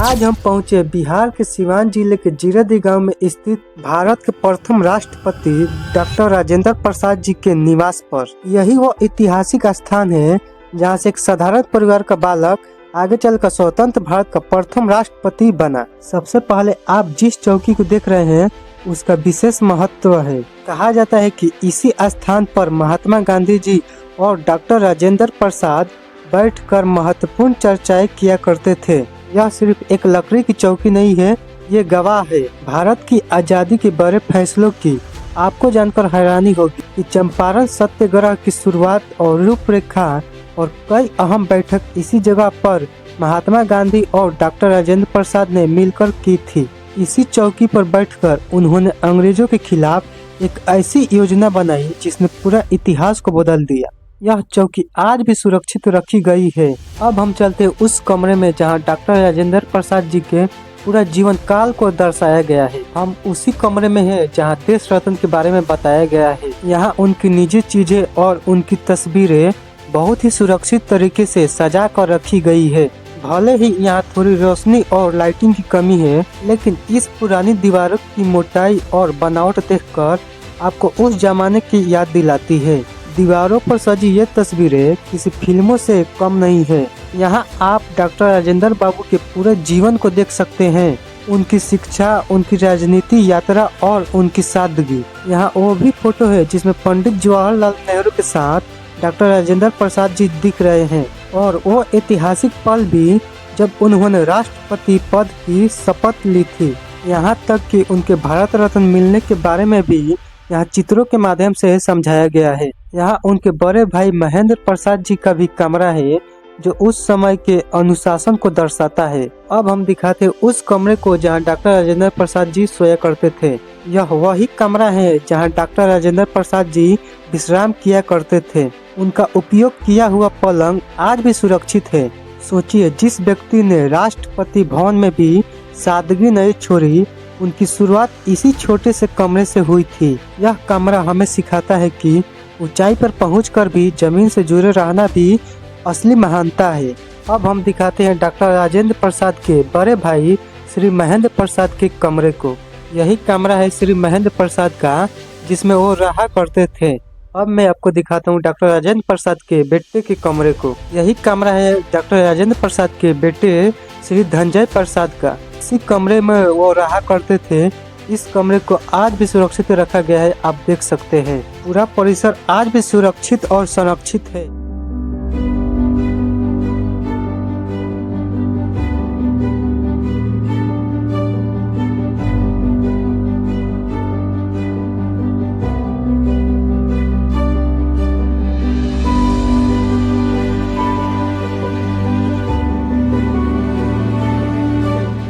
आज हम पहुंचे बिहार के सिवान जिले के जीरादेई गांव में स्थित भारत के प्रथम राष्ट्रपति डॉक्टर राजेंद्र प्रसाद जी के निवास पर। यही वो ऐतिहासिक स्थान है जहां से एक साधारण परिवार का बालक आगे चलकर स्वतंत्र भारत का प्रथम राष्ट्रपति बना। सबसे पहले आप जिस चौकी को देख रहे हैं उसका विशेष महत्व है। कहा जाता है कि इसी स्थान पर महात्मा गांधी जी और डॉक्टर राजेंद्र प्रसाद बैठकर महत्वपूर्ण चर्चाएं किया करते थे। यह सिर्फ एक लकड़ी की चौकी नहीं है, ये गवाह है भारत की आजादी के बड़े फैसलों की। आपको जानकर हैरानी होगी कि चंपारण सत्याग्रह की शुरुआत और रूपरेखा और कई अहम बैठक इसी जगह पर महात्मा गांधी और डॉक्टर राजेंद्र प्रसाद ने मिलकर की थी। इसी चौकी पर बैठकर उन्होंने अंग्रेजों के खिलाफ एक ऐसी योजना बनाई जिसने पूरा इतिहास को बदल दिया। यह चौकी आज भी सुरक्षित रखी गई है। अब हम चलते उस कमरे में जहां डॉक्टर राजेंद्र प्रसाद जी के पूरा जीवन काल को दर्शाया गया है। हम उसी कमरे में हैं जहां देश रत्न के बारे में बताया गया है। यहाँ उनकी निजी चीजें और उनकी तस्वीरें बहुत ही सुरक्षित तरीके से सजा कर रखी गई है। भले ही यहाँ थोड़ी रोशनी और लाइटिंग की कमी है, लेकिन इस पुरानी दीवारों की मोटाई और बनावट देखकर आपको उस जमाने की याद दिलाती है। दीवारों पर सजी ये तस्वीरें किसी फिल्मों से कम नहीं है। यहाँ आप डॉक्टर राजेंद्र बाबू के पूरे जीवन को देख सकते हैं, उनकी शिक्षा, उनकी राजनीति यात्रा और उनकी सादगी। यहाँ वो भी फोटो है जिसमें पंडित जवाहरलाल नेहरू के साथ डॉक्टर राजेंद्र प्रसाद जी दिख रहे हैं, और वो ऐतिहासिक पल भी जब उन्होंने राष्ट्रपति पद की शपथ ली थी। यहाँ तक कि उनके भारत रत्न मिलने के बारे में भी यहाँ चित्रों के माध्यम से समझाया गया है। यहाँ उनके बड़े भाई महेंद्र प्रसाद जी का भी कमरा है जो उस समय के अनुशासन को दर्शाता है। अब हम दिखाते उस कमरे को जहाँ डॉक्टर राजेंद्र प्रसाद जी सोया करते थे। यह वही कमरा है जहाँ डॉक्टर राजेंद्र प्रसाद जी विश्राम किया करते थे। उनका उपयोग किया हुआ पलंग आज भी सुरक्षित है। सोचिए, जिस व्यक्ति ने राष्ट्रपति भवन में भी सादगी नहीं छोड़ी, उनकी शुरुआत इसी छोटे से कमरे से हुई थी। यह कमरा हमें सिखाता है कि ऊंचाई पर पहुंचकर भी जमीन से जुड़े रहना भी असली महानता है। अब हम दिखाते हैं डॉक्टर राजेंद्र प्रसाद के बड़े भाई श्री महेंद्र प्रसाद के कमरे को। यही कमरा है श्री महेंद्र प्रसाद का जिसमें वो रहा करते थे। अब मैं आपको दिखाता हूँ डॉक्टर राजेंद्र प्रसाद के बेटे के कमरे को। यही कमरा है डॉक्टर राजेंद्र प्रसाद के बेटे श्री धनंजय प्रसाद का। इसी कमरे में वो रहा करते थे। इस कमरे को आज भी सुरक्षित रखा गया है, आप देख सकते हैं। पूरा परिसर आज भी सुरक्षित और संरक्षित है।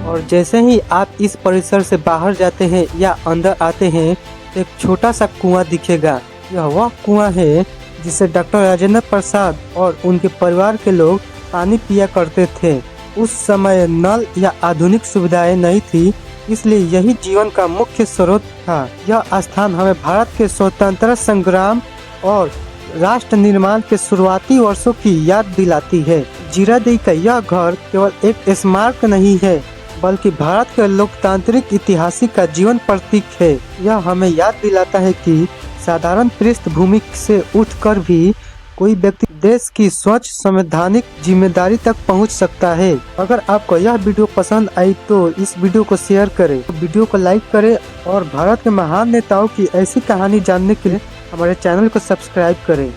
और जैसे ही आप इस परिसर से बाहर जाते हैं या अंदर आते हैं तो एक छोटा सा कुआं दिखेगा। यह वह कुआं है जिसे डॉक्टर राजेंद्र प्रसाद और उनके परिवार के लोग पानी पिया करते थे। उस समय नल या आधुनिक सुविधाएं नहीं थी, इसलिए यही जीवन का मुख्य स्रोत था। यह स्थान हमें भारत के स्वतंत्रता संग्राम और राष्ट्र निर्माण के शुरुआती वर्षों की याद दिलाती है। जीरादेई का यह घर केवल एक स्मारक नहीं है, बल्कि भारत के लोकतांत्रिक इतिहास का जीवन प्रतीक है। यह हमें याद दिलाता है कि साधारण पृष्ठभूमि से उठकर भी कोई व्यक्ति देश की स्वच्छ संवैधानिक जिम्मेदारी तक पहुंच सकता है। अगर आपको यह वीडियो पसंद आई तो इस वीडियो को शेयर करें, वीडियो को लाइक करें और भारत के महान नेताओं की ऐसी कहानी जानने के लिए हमारे चैनल को सब्सक्राइब करें।